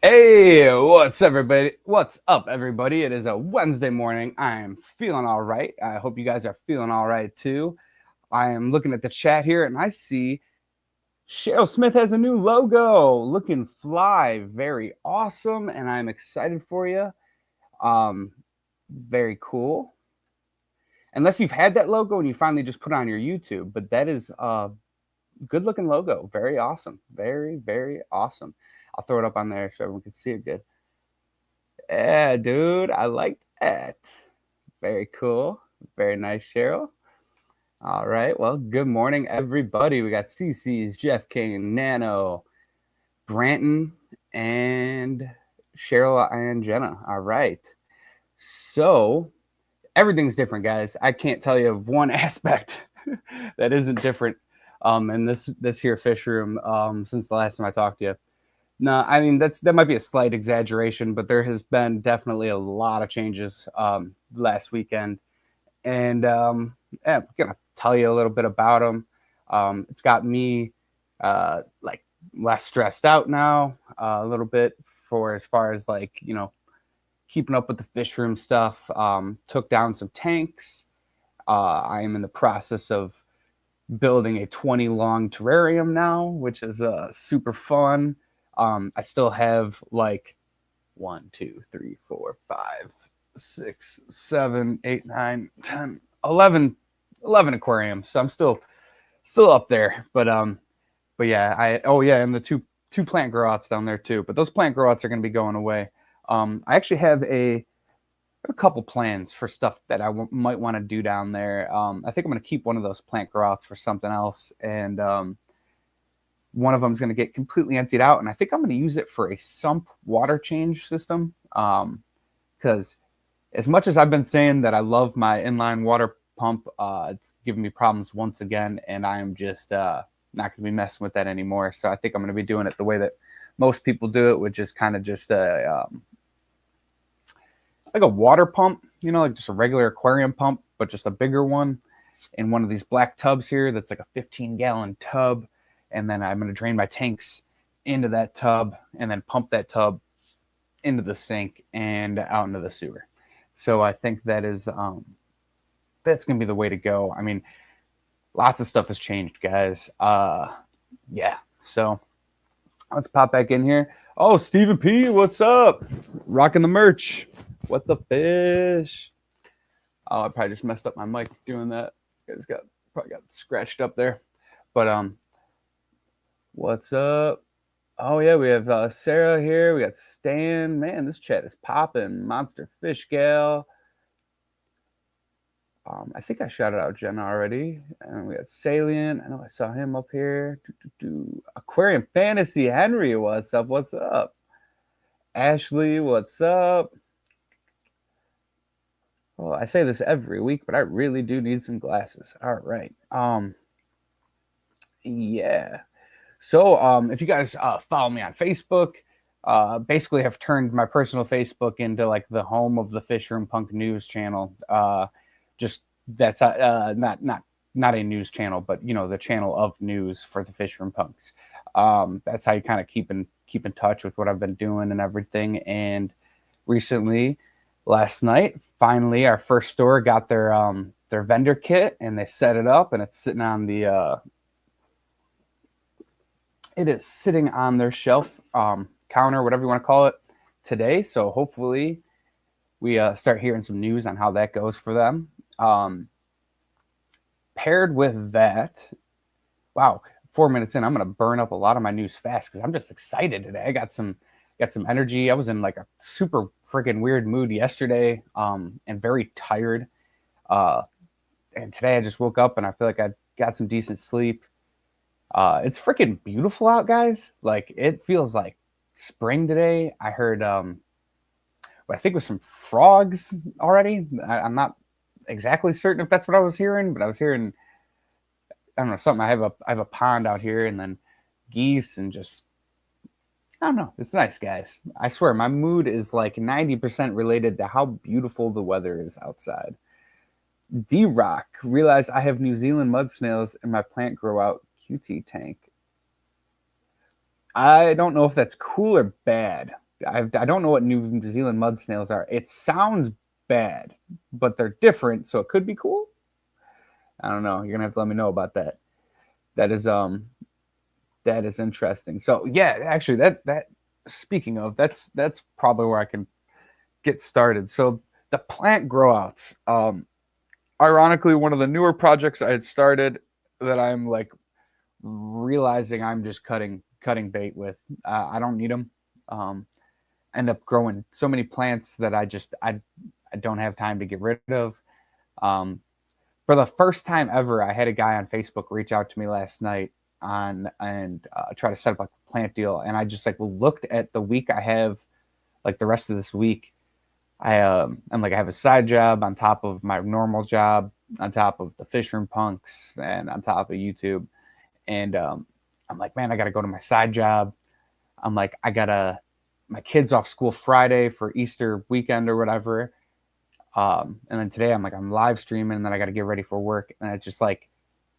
Hey, what's everybody? What's up, everybody? It is a Wednesday morning. I am feeling all right. I hope you guys are feeling all right too. I am looking at the chat here and I see Cheryl Smith has a new logo. Looking fly, very awesome, and I'm excited for you. Um, Very cool. Unless you've had that logo and you finally just put it on your YouTube, but that is a good looking logo. Very awesome. Very, very awesome. I'll throw it up on there so everyone can see it good. Yeah, dude, I like that. Very cool. Very nice, Cheryl. All right. Well, good morning, everybody. We got CC's, Jeff King, Nano, Branton, and Cheryl and Jenna. All right. So everything's different, guys. I can't tell you of one aspect that isn't different in this here fish room since the last time I talked to you. No, I mean that might be a slight exaggeration, but there has been definitely a lot of changes last weekend, and yeah, I'm gonna tell you a little bit about them. It's got me like less stressed out now, a little bit for as far as like keeping up with the fish room stuff. Took down some tanks. I am in the process of building a 20 long terrarium now, which is super fun. I still have like 1, 2, 3, 4, 5, 6, 7, 8, 9, 10, 11 aquariums. So I'm still up there. But yeah, and the two plant grow outs down there too. But those plant grow outs are going to be going away. I actually have a couple plans for stuff that might want to do down there. I think I'm going to keep one of those plant grow outs for something else, and one of them is going to get completely emptied out, and I think I'm going to use it for a sump water change system. Because as much as I've been saying that I love my inline water pump, it's giving me problems once again, and I'm just not going to be messing with that anymore. So I think I'm going to be doing it the way that most people do it, which is kind of just like a water pump, like just a regular aquarium pump, but just a bigger one in one of these black tubs here that's like a 15-gallon tub. And then I'm going to drain my tanks into that tub and then pump that tub into the sink and out into the sewer. So I think that's going to be the way to go. I mean, lots of stuff has changed, guys. Yeah. So let's pop back in here. Oh, Stephen P, what's up? Rocking the merch. What the fish? Oh, I probably just messed up my mic doing that. You guys probably got scratched up there. But what's up? Oh yeah, we have Sarah here. We got Stan. Man, this chat is popping. Monster Fish Gal. I think I shouted out Jenna already. And we got Salient. I know I saw him up here. Aquarium Fantasy Henry, what's up? What's up? Ashley, what's up? Well, I say this every week, but I really do need some glasses. All right. Yeah. So if you guys follow me on Facebook, basically I've turned my personal Facebook into like the home of the Fishroom Punk news channel. Just that's not a news channel, but the channel of news for the Fishroom Punks. That's how you kind of keep in touch with what I've been doing and everything. And recently, last night, finally, our first store got their vendor kit, and they set it up, and it's sitting on the it is sitting on their shelf counter, whatever you want to call it, today. So hopefully we start hearing some news on how that goes for them. Paired with that, wow, 4 minutes in, I'm going to burn up a lot of my news fast because I'm just excited today. I got some energy. I was in like a super freaking weird mood yesterday and very tired. And today I just woke up and I feel like I got some decent sleep. It's freaking beautiful out, guys. Like, it feels like spring today. I heard what I think was some frogs already. I'm not exactly certain if that's what I was hearing, but I was hearing, I don't know, something. I have a pond out here, and then geese, and just, I don't know. It's nice, guys. I swear, my mood is like 90% related to how beautiful the weather is outside. D-Rock, realize I have New Zealand mud snails in my plant grow out QT tank. I don't know if that's cool or bad. I don't know what New Zealand mud snails are. It sounds bad, but they're different, so it could be cool. I don't know. You're gonna have to let me know about that. That is interesting. So yeah, actually, that speaking of, that's probably where I can get started. So the plant grow outs. Ironically, one of the newer projects I had started that I'm like realizing I'm just cutting bait with. I don't need them. End up growing so many plants that I don't have time to get rid of. Um, for the first time ever, I had a guy on Facebook reach out to me last night and try to set up like a plant deal, and I just like looked at the week I have, like the rest of this week. I'm like, I have a side job on top of my normal job, on top of the Fishroom Punks, and on top of YouTube. And I'm like, man, I got to go to my side job. I'm like, my kids off school Friday for Easter weekend or whatever. And then today I'm live streaming, and then I got to get ready for work. And it's just like,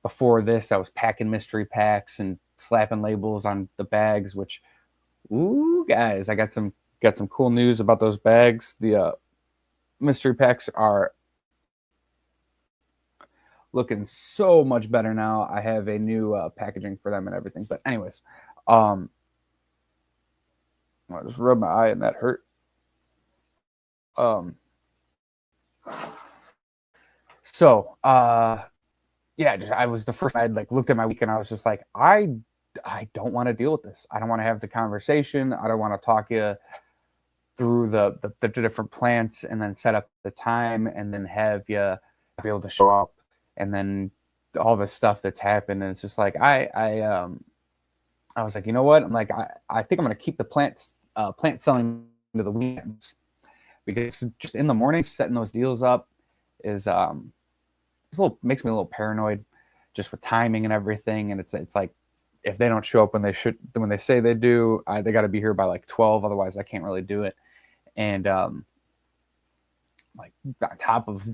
before this, I was packing mystery packs and slapping labels on the bags, which, ooh, guys, I got some cool news about those bags. The mystery packs are looking so much better now. I have a new packaging for them and everything. But anyways, I just rubbed my eye and that hurt. Yeah, I was the first. I had like looked at my week and I was just like, I don't want to deal with this. I don't want to have the conversation. I don't want to talk you through the different plants and then set up the time and then have you be able to show up and then all the stuff that's happened. And it's just like I was like, you know what? I'm like, I think I'm gonna keep the plant selling to the weekends, because just in the mornings setting those deals up is makes me a little paranoid, just with timing and everything. And it's like, if they don't show up when they say they do, they got to be here by like 12. Otherwise, I can't really do it. And like on top of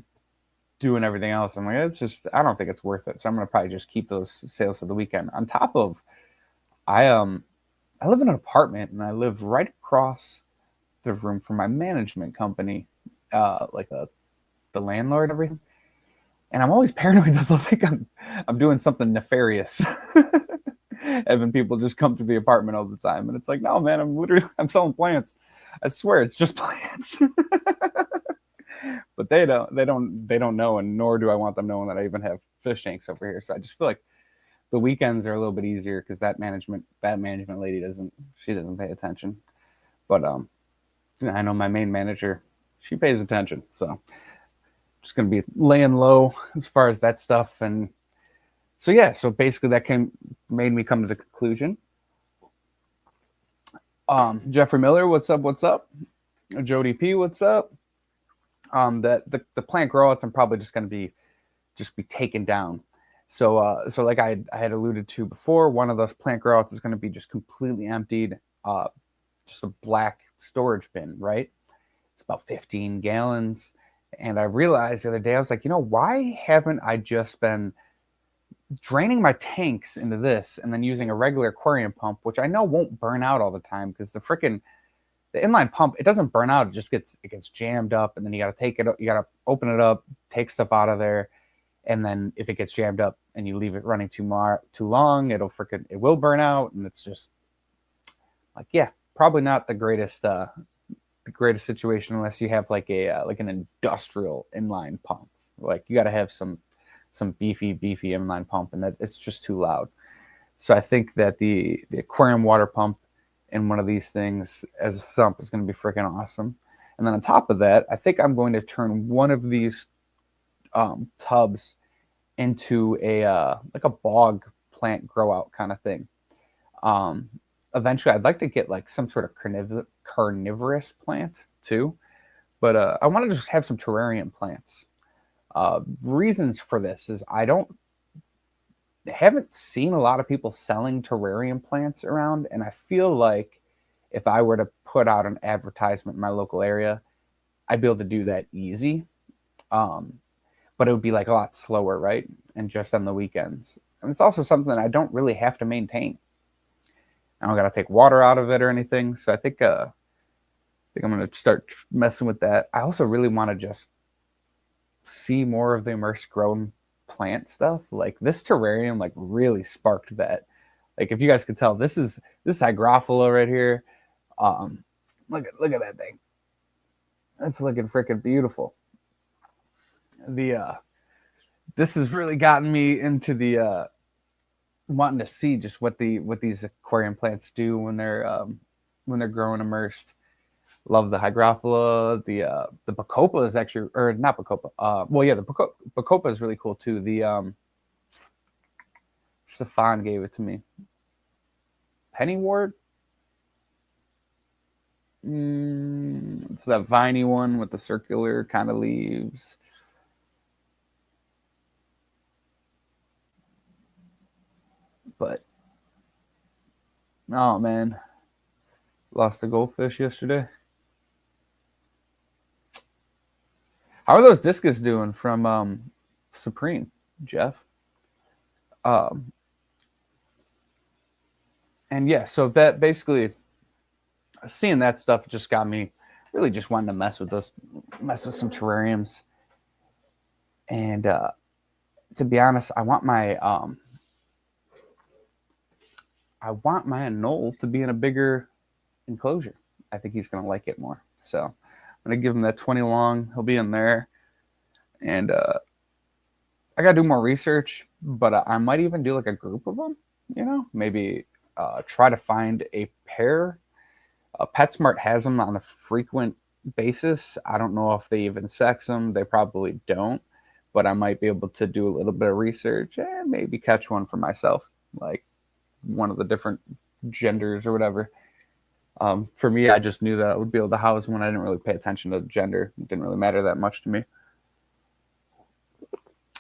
doing everything else, I'm like, I don't think it's worth it. So I'm gonna probably just keep those sales for the weekend. On top of, I live in an apartment and I live right across the room from my management company, like the landlord and everything. And I'm always paranoid that they'll think I'm doing something nefarious. Having people just come to the apartment all the time. And it's like, no, man, I'm selling plants. I swear it's just plants. But they don't know, and nor do I want them knowing that I even have fish tanks over here. So I just feel like the weekends are a little bit easier because that management lady doesn't pay attention. But I know my main manager, she pays attention. So just going to be laying low as far as that stuff. And so, yeah, so basically that made me come to the conclusion. Jeffrey Miller, what's up? What's up? Jody P, what's up? That the plant grow outs, I'm probably just going to be taken down. So like I had alluded to before, one of those plant grow outs is going to be just completely emptied, just a black storage bin, right? It's about 15 gallons. And I realized the other day, I was like, why haven't I just been draining my tanks into this and then using a regular aquarium pump, which I know won't burn out all the time, because the inline pump, it doesn't burn out. It gets jammed up, and then you got to open it up, take stuff out of there. And then if it gets jammed up and you leave it running too long, it will burn out. And it's just like, yeah, probably not the greatest situation unless you have like an industrial inline pump. Like you got to have some beefy inline pump, and that it's just too loud. So I think that the aquarium water pump in one of these things as a sump is going to be freaking awesome. And then on top of that, I think I'm going to turn one of these tubs into like a bog plant grow out kind of thing. Eventually I'd like to get like some sort of carnivorous plant too, but I want to just have some terrarium plants. Reasons for this is I haven't seen a lot of people selling terrarium plants around, and I feel like if I were to put out an advertisement in my local area, I'd be able to do that easy. But it would be like a lot slower, right? And just on the weekends. And it's also something that I don't really have to maintain. I don't got to take water out of it or anything. So I think think I'm going to start messing with that. I also really want to just see more of the immersed grown plant stuff. Like this terrarium, like really sparked that. Like if you guys could tell, this hygrophila right here. Um, look at that thing. That's looking freaking beautiful. The this has really gotten me into the wanting to see just what these aquarium plants do when they're growing immersed. Love the hygrophila. The bacopa is actually, or not bacopa. Well, yeah, the bacopa is really cool too. The Stefan gave it to me. Pennywort. It's that viney one with the circular kind of leaves. But oh man, lost a goldfish yesterday. How are those discus doing from Supreme, Jeff? Um, and yeah, so that basically seeing that stuff just got me really just wanting to mess with some terrariums. And to be honest, I want my Knoll to be in a bigger enclosure. I think he's gonna like it more. So I'm gonna give him that 20 long. He'll be in there, and I gotta do more research. But I might even do like a group of them. You know, maybe try to find a pair. PetSmart has them on a frequent basis. I don't know if they even sex them. They probably don't. But I might be able to do a little bit of research and maybe catch one for myself, like one of the different genders or whatever. For me, I just knew that I would be able to house one. I didn't really pay attention to the gender. It didn't really matter that much to me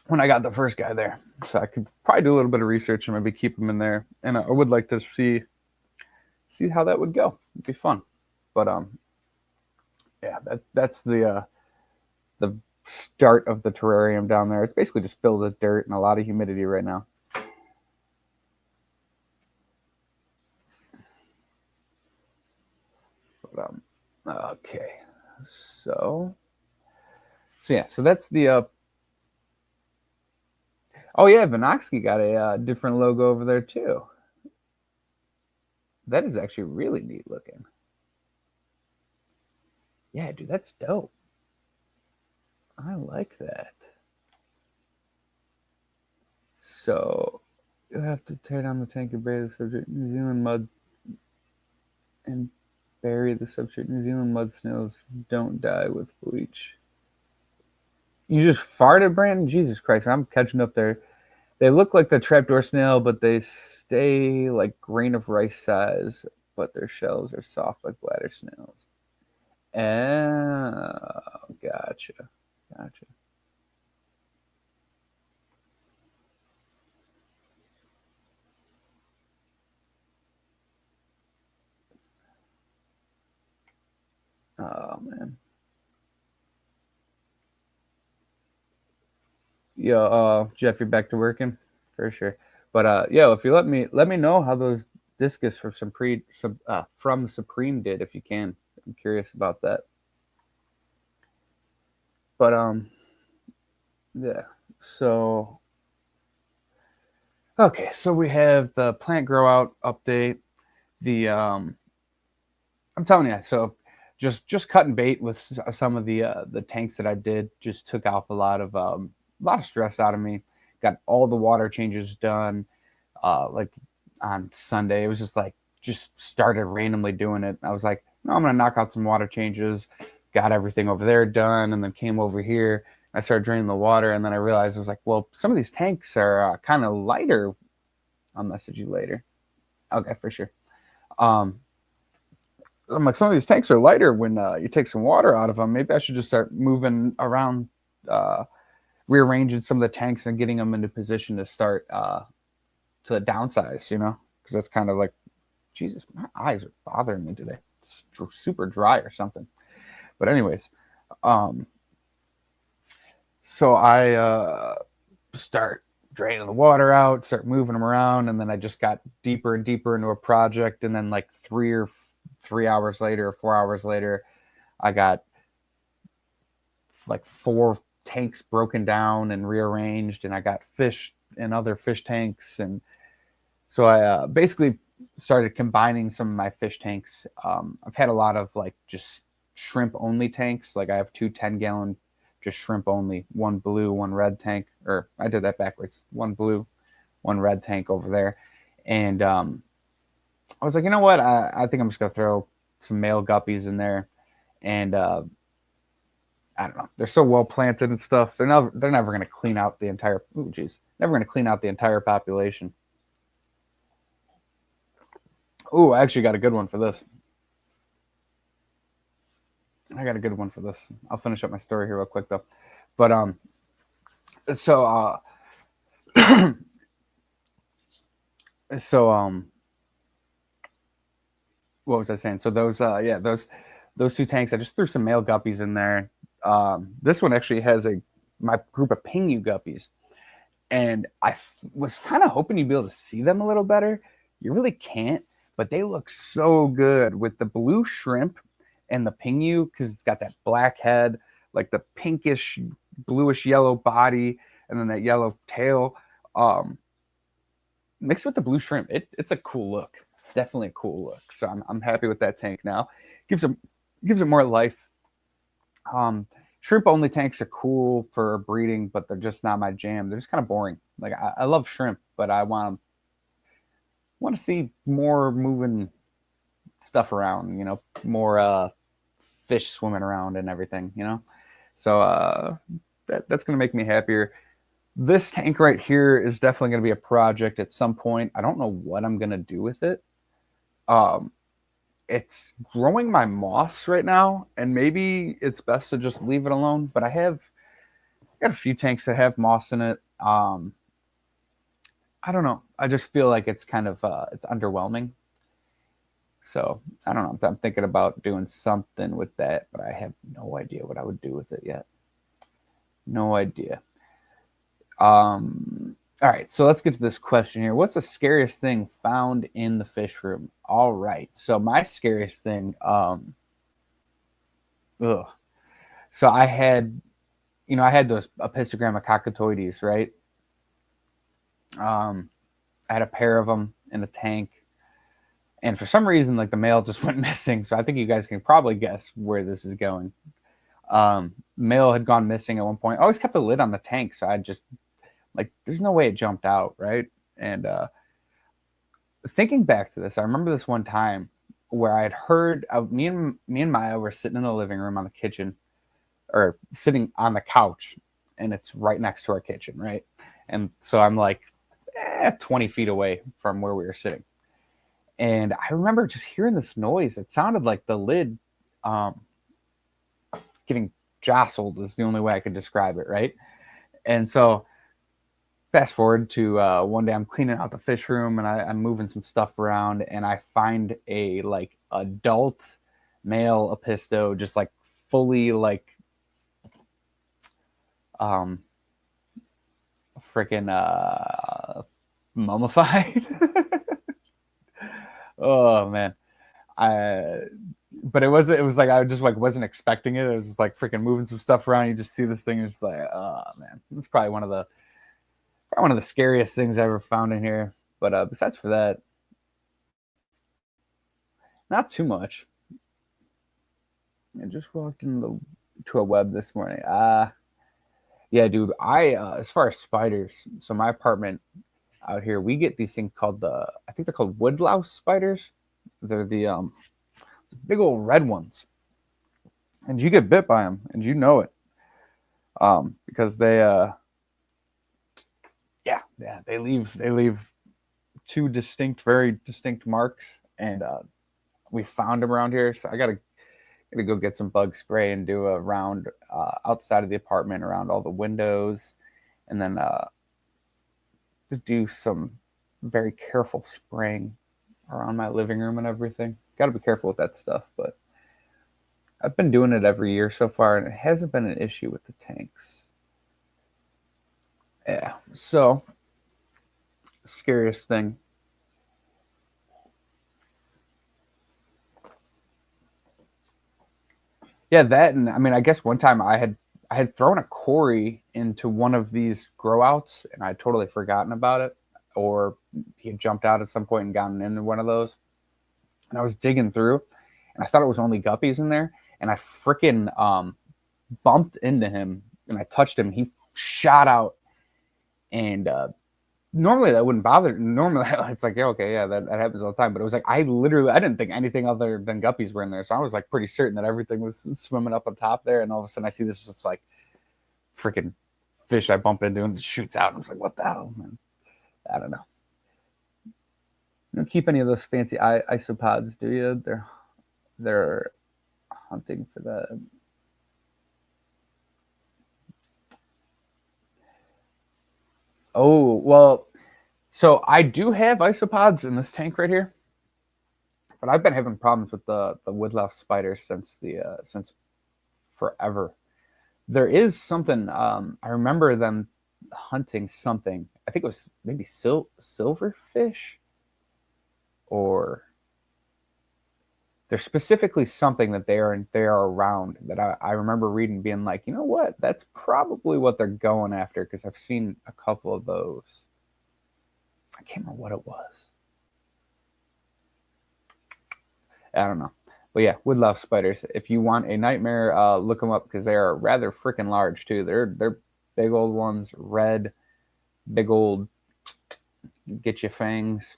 when I got the first guy there. So I could probably do a little bit of research and maybe keep him in there. And I would like to see how that would go. It'd be fun. But yeah, that's the start of the terrarium down there. It's basically just filled with dirt and a lot of humidity right now. But, okay, so yeah, so that's the oh yeah, Vinoxky got a different logo over there too. That is actually really neat looking. Yeah, dude, that's dope. I like that. So you'll have to tear down the tank and bury the subject New Zealand mud and bury the subject. New Zealand mud snails don't die with bleach. You just farted, Brandon? Jesus Christ, I'm catching up there. They look like the trapdoor snail, but they stay like grain of rice size, but their shells are soft like bladder snails. Oh, gotcha. Oh man. Yeah, Jeff, you're back to working for sure. But yo, if you let me know how those discus from Supreme did, if you can. I'm curious about that. But yeah. So okay, so we have the plant grow out update. The I'm telling you, so just cutting bait with some of the tanks that I did just took off a lot of stress out of me. Got all the water changes done. Like on Sunday, it was just started randomly doing it. I was like, no, I'm gonna knock out some water changes. Got everything over there done, and then came over here. I started draining the water, and then I realized I was like, well, some of these tanks are kind of lighter. I'll message you later. Okay, for sure. Um, I'm like, some of these tanks are lighter when you take some water out of them. Maybe I should just start moving around, uh, rearranging some of the tanks and getting them into position to start to downsize, you know? Because that's kind of like, Jesus, my eyes are bothering me today. It's super dry or something. But anyways, um, so I start draining the water out, start moving them around, and then I just got deeper and deeper into a project, and then like 3 hours later or 4 hours later, I got like 4 tanks broken down and rearranged, and I got fish in other fish tanks. And so I basically started combining some of my fish tanks. I've had a lot of like just shrimp only tanks. Like I have 2 10-gallon just shrimp only, 1 blue, 1 red tank, or I did that backwards, 1 blue, 1 red tank over there. And I was like, you know what? I think I'm just going to throw some male guppies in there. And I don't know. They're so well planted and stuff. They're never going to clean out the entire. Ooh, geez, never going to clean out the entire population. Ooh, I actually got a good one for this. I'll finish up my story here real quick though. But so so what was I saying? So those 2 tanks, I just threw some male guppies in there. This one actually has my group of pingu guppies, and I was kind of hoping you'd be able to see them a little better. You really can't, but they look so good with the blue shrimp and the pingu because it's got that black head, like the pinkish, bluish yellow body, and then that yellow tail. Mixed with the blue shrimp, it's a cool look. Definitely a cool look. So I'm happy with that tank now. Gives it more life. Shrimp only tanks are cool for breeding, but they're just not my jam. They're just kind of boring. Like I love shrimp, but I want to see more moving stuff around. More fish swimming around and everything. So that's gonna make me happier. This tank right here is definitely going to be a project at some point. I don't know what I'm going to do with it. It's growing my moss right now, and maybe it's best to just leave it alone. But I got a few tanks that have moss in it. I don't know. I just feel like it's kind of it's underwhelming. So I don't know. I'm thinking about doing something with that, but I have no idea what I would do with it yet. No idea. All right, so let's get to this question here. What's the scariest thing found in the fish room? All right, so my scariest thing, so I had those Apistogramma cockatoides, right? I had a pair of them in a tank, and for some reason, like the male just went missing. So I think you guys can probably guess where this is going. Male had gone missing at one point. I always kept the lid on the tank, so I just there's no way it jumped out, right? And thinking back to this, I remember this one time where I had heard me and Maya were sitting in the living room on the kitchen, or sitting on the couch, and it's right next to our kitchen, right? And so I'm like 20 feet away from where we were sitting, and I remember just hearing this noise. It sounded like the lid getting jostled is the only way I could describe it, right? And so fast forward to one day I'm cleaning out the fish room, and I'm moving some stuff around, and I find a adult male apisto just fully freaking mummified. Oh man. But it was I just wasn't expecting it. It was just freaking moving some stuff around. You just see this thing, and it's oh man. It's probably one of the scariest things I ever found in here. But besides for that, not too much. I just walked into a web this morning. Yeah, dude. As far as spiders, so my apartment out here, we get these things called I think they're called woodlouse spiders. They're the big old red ones, and you get bit by them, and you know it, because they they leave 2 very distinct marks, and we found them around here. So I gotta go get some bug spray and do a round outside of the apartment around all the windows, and then to do some very careful spraying around my living room and everything. Got to be careful with that stuff, but I've been doing it every year so far, and it hasn't been an issue with the tanks. Yeah. So, scariest thing. Yeah, that, and I mean, I guess one time I had thrown a Corey into one of these grow outs, and I'd totally forgotten about it, or he had jumped out at some point and gotten into one of those, and I was digging through, and I thought it was only guppies in there, and I freaking bumped into him, and I touched him. He shot out, and normally that wouldn't bother. Normally it's like, yeah, okay, yeah, that happens all the time. But it was like I didn't think anything other than guppies were in there, so I was like pretty certain that everything was swimming up on top there. And all of a sudden, I see this just like freaking fish I bump into and it shoots out. And I was like, what the hell, man? I don't know. You don't keep any of those fancy isopods, do you? They're hunting for that. Oh well, so I do have isopods in this tank right here, but I've been having problems with the woodlouse spiders since forever. There is something. I remember them hunting something. I think it was maybe silverfish, or there's specifically something that they are around that I remember reading, being like, you know what, that's probably what they're going after, because I've seen a couple of those. I can't remember what it was. I don't know. But yeah, woodlouse spiders. If you want a nightmare, look them up, because they are rather freaking large too. They're big old ones, red, big old, get your fangs.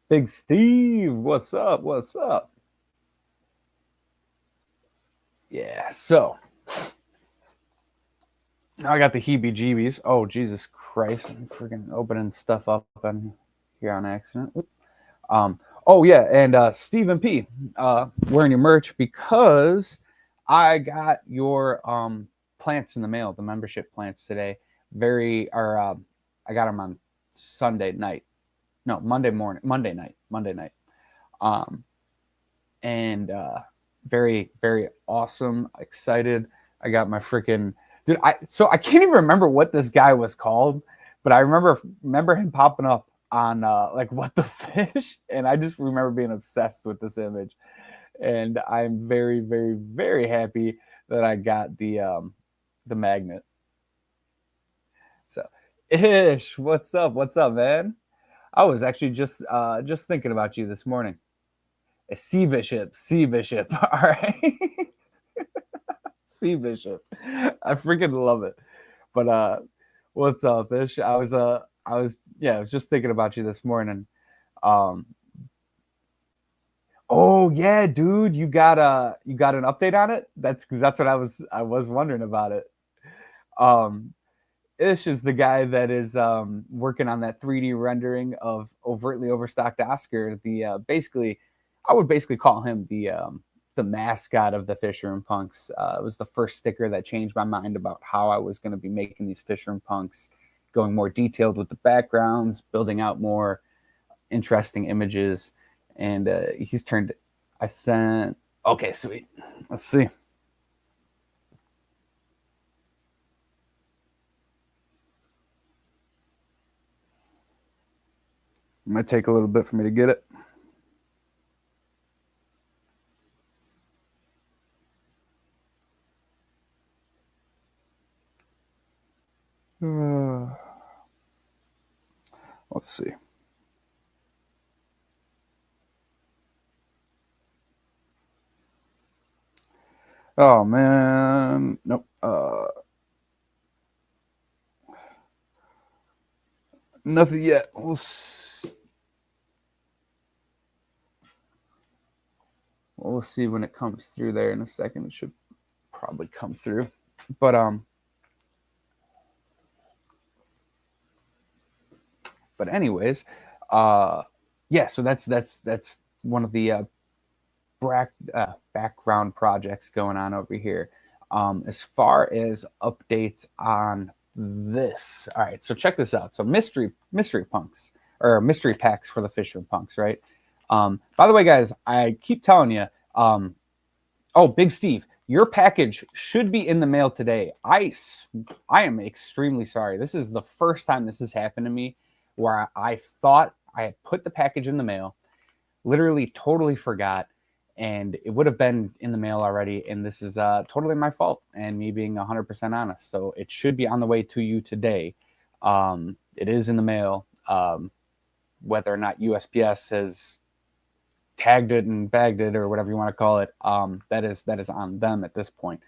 Big Steve, what's up? What's up? Yeah, so now I got the heebie-jeebies. Oh, Jesus Christ. I'm freaking opening stuff up on here on accident. Oh, yeah, and Stephen P, wearing your merch, because I got your plants in the mail, the membership plants today. I got them on Sunday night. No, Monday night. Um, and very, very awesome, excited. I got my freaking dude. I can't even remember what this guy was called, but I remember him popping up on like What the Fish, and I just remember being obsessed with this image. And I'm very, very, very happy that I got the magnet. So, Ish, what's up? What's up, man? I was actually just thinking about you this morning. A sea bishop, sea bishop. All right. Sea bishop. I freaking love it. But what's up, Ish? I was just thinking about you this morning. Um oh yeah, dude, you got an update on it? That's what I was wondering about it. Um Ish is the guy that is working on that 3D rendering of overtly overstocked Oscar. Basically, I would basically call him the mascot of the Fishroom Punks. It was the first sticker that changed my mind about how I was going to be making these Fishroom Punks, going more detailed with the backgrounds, building out more interesting images, and he's turned. I sent. Okay, sweet. Let's see. It might take a little bit for me to get it. Let's see. Oh man, nope. Nothing yet. We'll see when it comes through there in a second. It should probably come through, but anyways, yeah. So that's one of the background projects going on over here. As far as updates on this, all right. So check this out. So mystery punks, or mystery packs for the Fishroom Punks, right? By the way, guys, I keep telling you. Oh, Big Steve, your package should be in the mail today. I am extremely sorry. This is the first time this has happened to me, where I thought I had put the package in the mail, literally totally forgot, and it would have been in the mail already. And this is totally my fault, and me being 100% honest. So it should be on the way to you today. It is in the mail. Whether or not USPS has tagged it and bagged it or whatever you want to call it, that is on them at this point.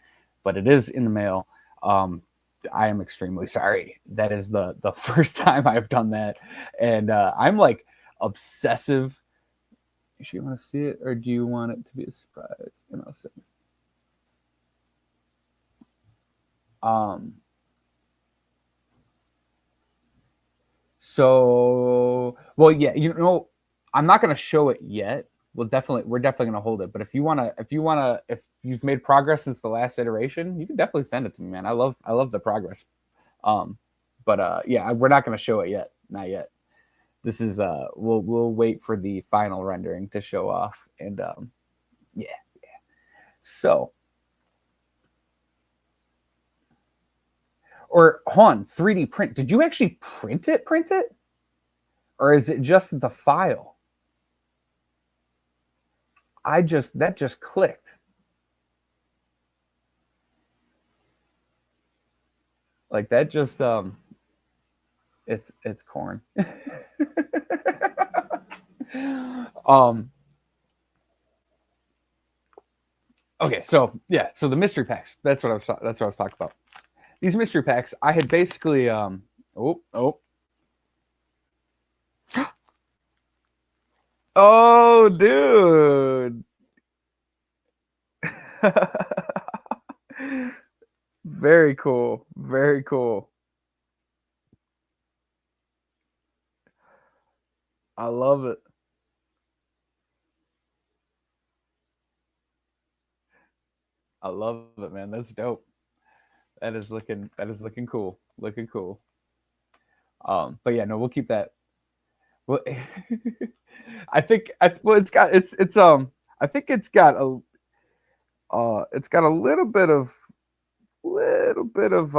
But it is in the mail. I am extremely sorry. That is the first time I've done that, and I'm like obsessive. You want to see it, or do you want it to be a surprise? And I'll say, so well, yeah. I'm not going to show it yet. We're definitely going to hold it. But if you've made progress since the last iteration, you can definitely send it to me, man. I love the progress. Yeah, we're not going to show it yet. Not yet. This is we'll wait for the final rendering to show off, and yeah. So, or Han 3D print. Did you actually print it? Or is it just the file? That just clicked. Like that just it's corn. Okay, so yeah, so the mystery packs. That's what I was talking about. These mystery packs, I had basically oh dude. Very cool. Very cool. I love it. I love it, man. That's dope. That is looking cool. Looking cool. But yeah, no, we'll keep that. Well, I think I think it's got a little bit of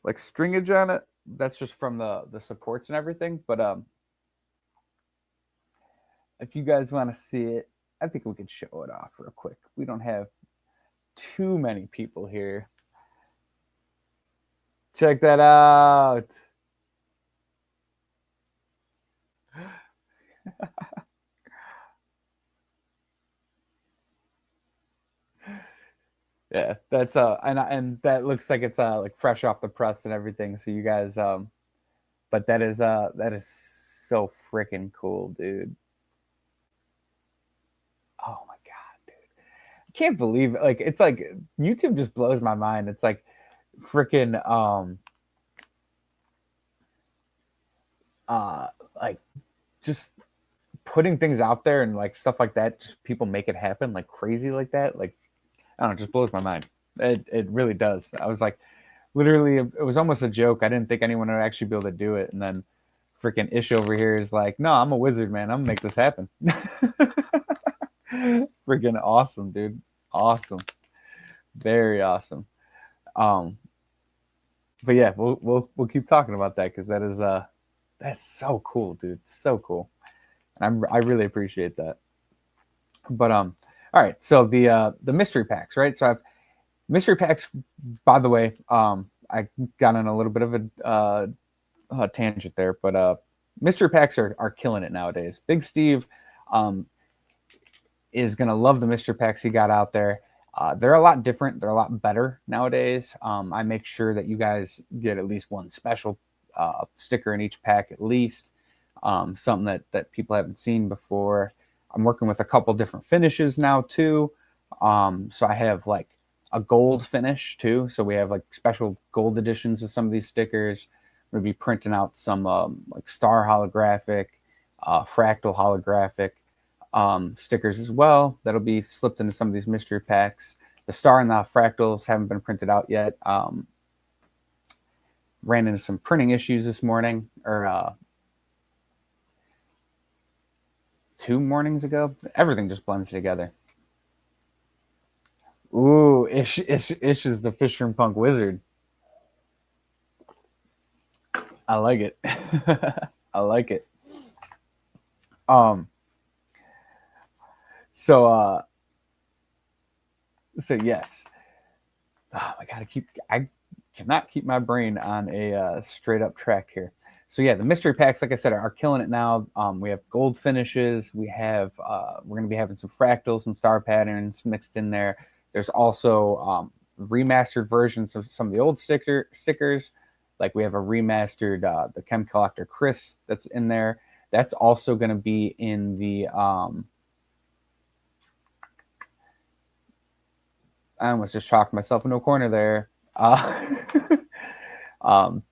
like stringage on it. That's just from the supports and everything. But if you guys want to see it, I think we could show it off real quick. We don't have too many people here. Check that out. Yeah, that's and that looks like it's like fresh off the press and everything. So you guys but that is so freaking cool, dude. Oh my god, dude. I can't believe it. Like it's like YouTube just blows my mind. It's like freaking like just putting things out there and like stuff like that, just people make it happen like crazy like that. Like I don't know, it just blows my mind. It really does. I was like, literally, it was almost a joke. I didn't think anyone would actually be able to do it. And then freaking Ish over here is like, no, I'm a wizard, man. I'm gonna make this happen. Freaking awesome, dude. Awesome. Very awesome. Um, but yeah, we'll keep talking about that because that's so cool, dude. So cool. And I really appreciate that. But all right, so the mystery packs, right? So I've mystery packs. By the way, I got on a little bit of a tangent there, but mystery packs are killing it nowadays. Big Steve is gonna love the mystery packs he got out there. They're a lot different. They're a lot better nowadays. I make sure that you guys get at least one special sticker in each pack, at least something that people haven't seen before. I'm working with a couple different finishes now too. So I have like a gold finish too. So we have like special gold editions of some of these stickers. We'll be printing out some like star holographic, fractal holographic stickers as well. That'll be slipped into some of these mystery packs. The star and the fractals haven't been printed out yet. Ran into some printing issues this morning, or 2 mornings ago. Everything just blends together. Ooh, Ish is the Fishroom Punk wizard. I like it. I like it. Um, so yes. Oh, I cannot keep my brain on a straight up track here. So yeah, the mystery packs, like I said, are killing it now. We have gold finishes. We're going to be having some fractals, some star patterns mixed in there. There's also remastered versions of some of the old stickers. Like we have a remastered the Chem Collector Chris that's in there. That's also going to be in the I almost just chalked myself into a corner there. Um,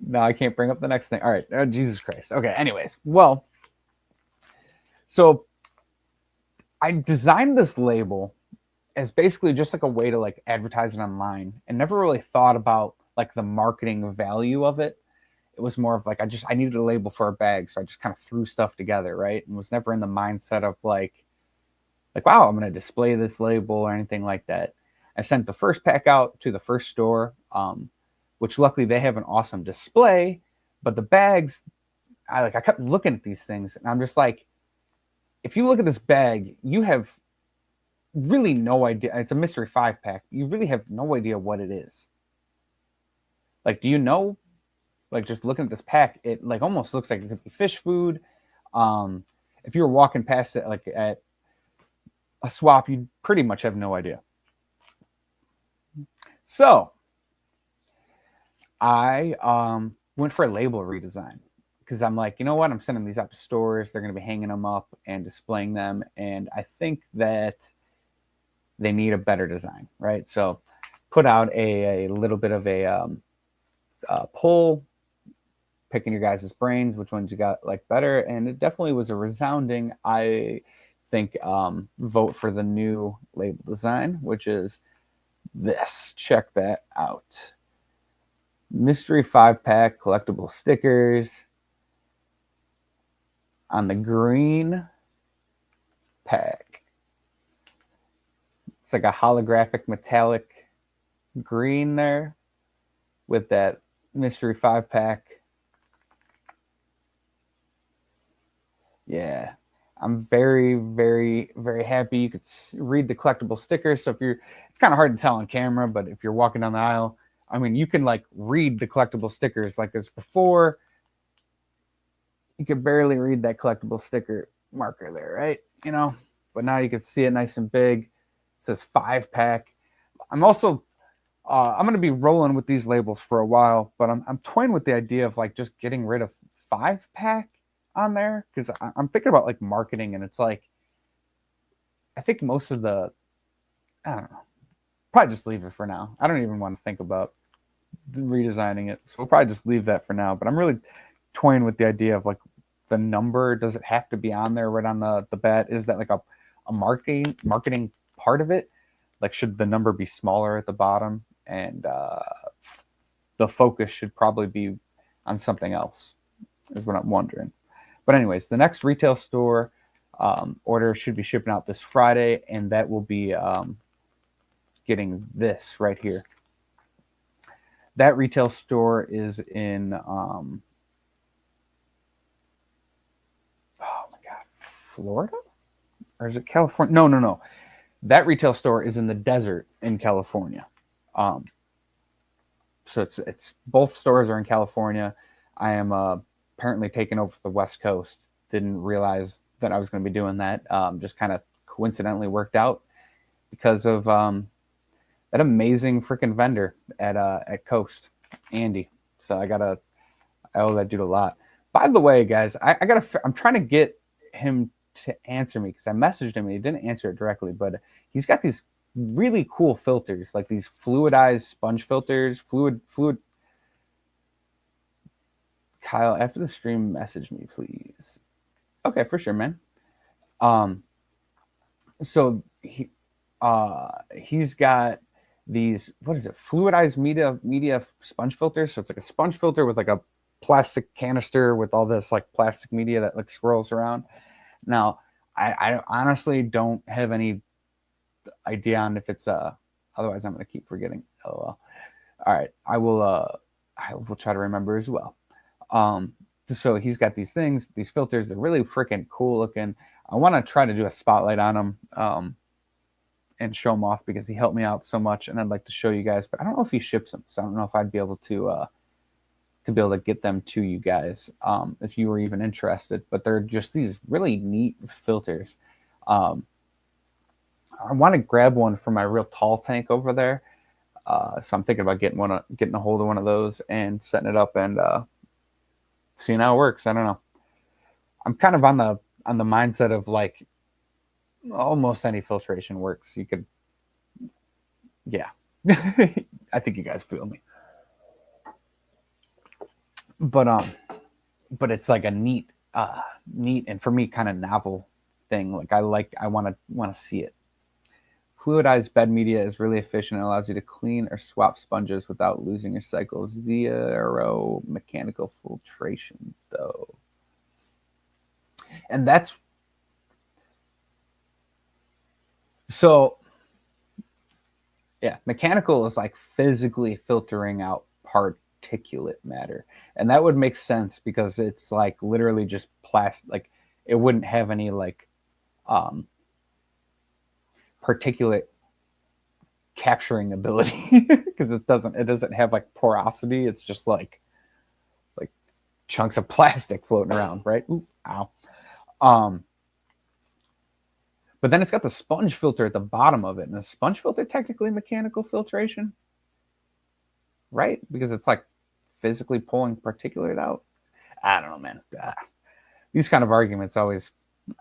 no, I can't bring up the next thing. All right. Oh, Jesus Christ. Okay. Anyways, well, so I designed this label as basically just like a way to like advertise it online and never really thought about like the marketing value of it. It was more of like I needed a label for a bag, so I just kind of threw stuff together, right? And was never in the mindset of like wow, I'm going to display this label or anything like that. I sent the first pack out to the first store, which luckily they have an awesome display, but the bags, I kept looking at these things and I'm just like, if you look at this bag, you have really no idea. It's a mystery 5-pack. You really have no idea what it is. Like, do you know? Like, just looking at this pack, it like almost looks like it could be fish food. If you were walking past it like at a swap, you'd pretty much have no idea. So I went for a label redesign because I'm like, you know what? I'm sending these out to stores. They're going to be hanging them up and displaying them. And I think that they need a better design, right? So put out a little bit of a poll, picking your guys' brains, which ones you got like better. And it definitely was a resounding, I think, vote for the new label design, which is this. Check that out. Mystery 5-pack collectible stickers on the green pack. It's like a holographic metallic green there with that mystery 5-pack. Yeah, I'm very, very, very happy. You could read the collectible stickers. So it's kind of hard to tell on camera, but if you're walking down the aisle, I mean, you can like read the collectible stickers like this before. You could barely read that collectible sticker marker there, right? You know, but now you can see it nice and big. It says 5-pack. I'm also I'm going to be rolling with these labels for a while, but I'm toying with the idea of like just getting rid of 5-pack on there because I'm thinking about like marketing, and it's like I think most of I don't know, probably just leave it for now. I don't even want to think about redesigning it, so we'll probably just leave that for now. But I'm really toying with the idea of like the number. Does it have to be on there right on the bat? Is that like a marketing part of it? Like, should the number be smaller at the bottom, and the focus should probably be on something else, is what I'm wondering. But anyways, the next retail store order should be shipping out this Friday, and that will be getting this right here. That retail store is in oh my god, Florida? Or is it California? No. That retail store is in the desert in California. So it's both stores are in California. I am apparently taking over the West Coast. Didn't realize that I was going to be doing that. Just kind of coincidentally worked out because of that amazing freaking vendor at Coast, Andy. So I owe that dude a lot. By the way, guys, I'm trying to get him to answer me because I messaged him and he didn't answer it directly, but he's got these really cool filters, like these fluidized sponge filters, fluid. Kyle, after the stream, message me, please. Okay, for sure, man. So he's got these, what is it, fluidized media sponge filters. So it's like a sponge filter with like a plastic canister with all this like plastic media that like swirls around. Now, I honestly don't have any idea on if it's otherwise I'm gonna keep forgetting. LOL. All right, I will try to remember as well. So he's got these things, these filters. They're really freaking cool looking. I want to try to do a spotlight on them and show them off because he helped me out so much, and I'd like to show you guys. But I don't know if he ships them, so I don't know if I'd be able to get them to you guys if you were even interested. But they're just these really neat filters. I want to grab one for my real tall tank over there. So I'm thinking about getting a hold of one of those and setting it up and seeing how it works. I don't know. I'm kind of on the mindset of like almost any filtration works. You could, yeah. I think you guys feel me. But it's like a neat and for me kind of novel thing. Like I want to see it. Fluidized bed media is really efficient and allows you to clean or swap sponges without losing your cycles. Zero mechanical filtration, though. And that's so, yeah, mechanical is like physically filtering out particulate matter. And that would make sense because it's like literally just plastic. Like it wouldn't have any like particulate capturing ability because it doesn't have like porosity. It's just like chunks of plastic floating around, right? Ooh, ow. But then it's got the sponge filter at the bottom of it, and the sponge filter technically mechanical filtration, right? Because it's like physically pulling particulate out. I don't know, man. These kind of arguments always.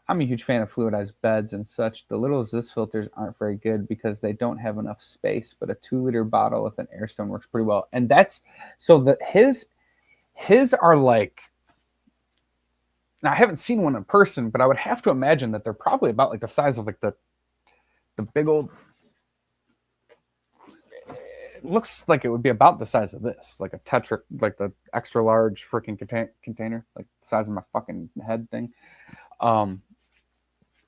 I'm a huge fan of fluidized beds and such. The little Ziz filters aren't very good because they don't have enough space, but a 2-liter bottle with an airstone works pretty well. And that's so that his are like, now I haven't seen one in person, but I would have to imagine that they're probably about like the size of like the big old, it looks like it would be about the size of this, like a Tetra, like the extra large freaking container, like the size of my fucking head thing.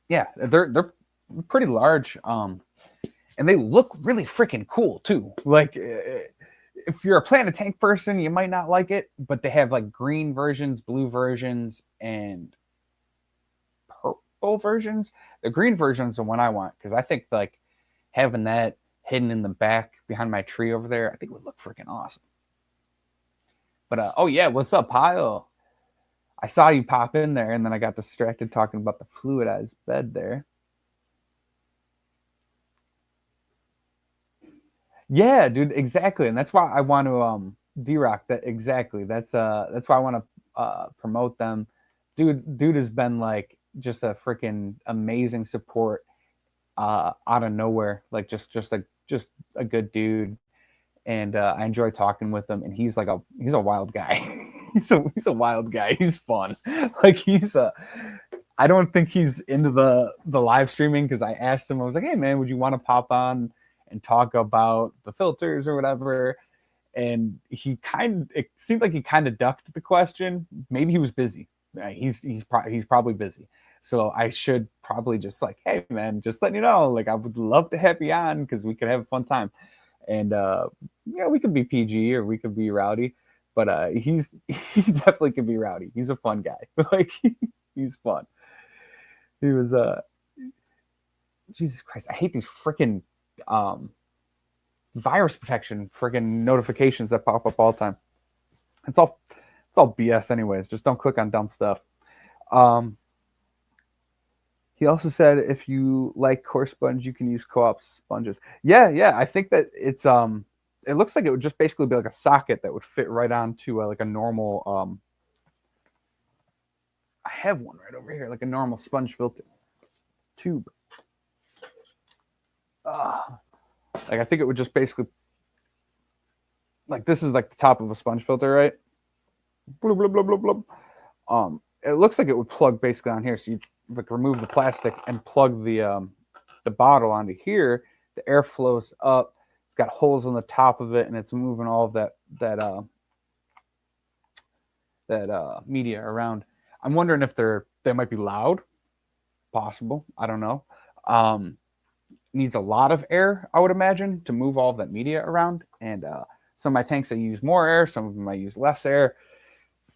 Yeah, they're pretty large, and they look really freaking cool too. Like if you're a Planet Tank person, you might not like it, but they have like green versions, blue versions, and purple versions. The green version is the one I want because I think like having that hidden in the back behind my tree over there, I think would look freaking awesome. But oh yeah, what's up, Pyle? I saw you pop in there, and then I got distracted talking about the fluidized bed there. Yeah, dude, exactly, and that's why I want to D-Rock that exactly. That's why I want to promote them. Dude has been like just a freaking amazing support out of nowhere, like just a good dude, and I enjoy talking with him. And he's a wild guy. he's a wild guy. He's fun. Like I don't think he's into the live streaming because I asked him. I was like, hey man, would you want to pop on and talk about the filters or whatever? And it seemed like he kind of ducked the question. Maybe he was busy. He's probably busy. So I should probably just like, hey man, just letting you know, like I would love to have you on because we could have a fun time. And we could be PG or we could be rowdy, but he definitely could be rowdy. He's a fun guy. Like he's fun. He was Jesus Christ, I hate these freaking virus protection freaking notifications that pop up all the time. It's all BS anyways. Just don't click on dumb stuff. He also said if you like core sponge, you can use co-op sponges. Yeah. I think that it's it looks like it would just basically be like a socket that would fit right onto like a normal I have one right over here, like a normal sponge filter tube. Like I think it would just basically like this is like the top of a sponge filter, right? Blah, blah, blah, blah, blah. It looks like it would plug basically on here. So you like remove the plastic and plug the bottle onto here. The air flows up. It's got holes on the top of it, and it's moving all of that media around. I'm wondering if they might be loud. Possible. I don't know. Needs a lot of air, I would imagine, to move all of that media around. And some of my tanks I use more air. Some of them I use less air.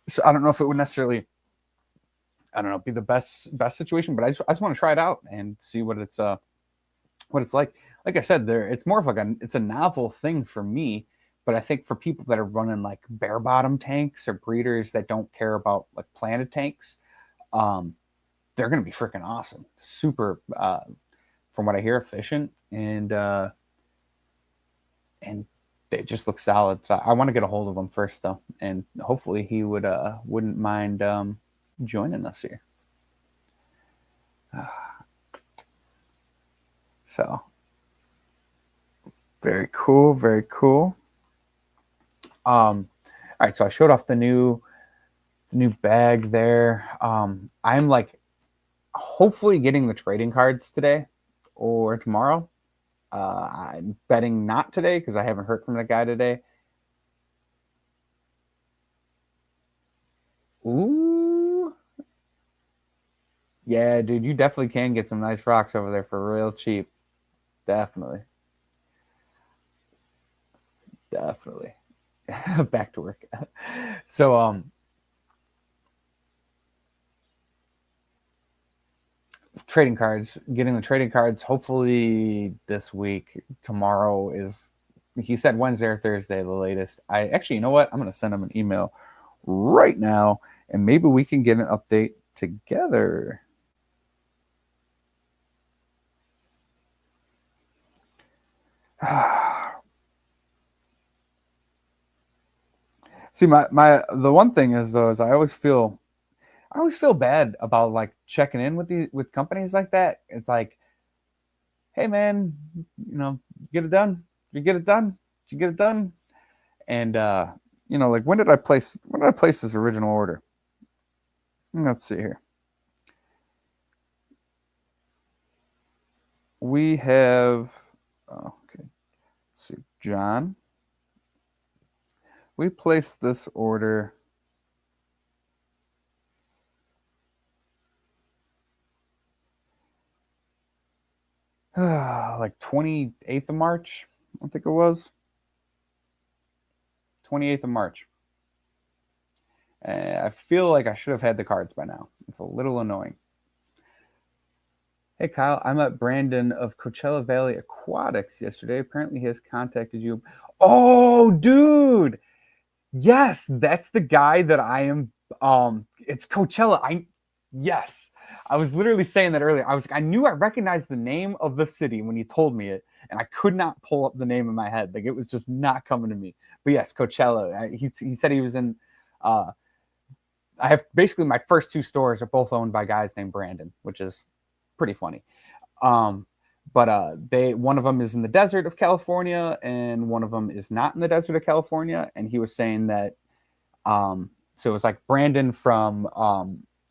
So I don't know if it would necessarily, I don't know, be the best situation, but I just want to try it out and see what it's like. Like I said, it's more of like it's a novel thing for me, but I think for people that are running like bare bottom tanks or breeders that don't care about like planted tanks, um, they're going to be freaking awesome. Super, from what I hear, efficient, and they just look solid. So I want to get a hold of him first though, and hopefully he wouldn't mind joining us here. So very cool, very cool. All right, so I showed off the new bag there. I'm like hopefully getting the trading cards today or tomorrow. I'm betting not today because I haven't heard from the guy today. Ooh. Yeah, dude, you definitely can get some nice rocks over there for real cheap. Definitely. Definitely. Back to work. So trading cards, getting the trading cards hopefully this week. Tomorrow is, he said Wednesday or Thursday the latest. I actually, you know what? I'm going to send him an email right now and maybe we can get an update together. See, the one thing is though is I always feel bad about like checking in with companies like that. It's like, hey man, get it done. You get it done. You get it done. And like when did I place this original order? Let's see here. We have okay. Let's see, John. We placed this order like 28th of March, I think it was. 28th of March. I feel like I should have had the cards by now. It's a little annoying. Hey, Kyle, I met Brandon of Coachella Valley Aquatics yesterday. Apparently, he has contacted you. Oh, dude. Yes, that's the guy that I am. It's Coachella. Yes. I was literally saying that earlier. I was like, I knew I recognized the name of the city when you told me it, and I could not pull up the name in my head. Like it was just not coming to me. But yes, Coachella. He said he was in. I have basically my first two stores are both owned by guys named Brandon, which is pretty funny. But one of them is in the desert of California, and one of them is not in the desert of California. And he was saying that, so it was like Brandon from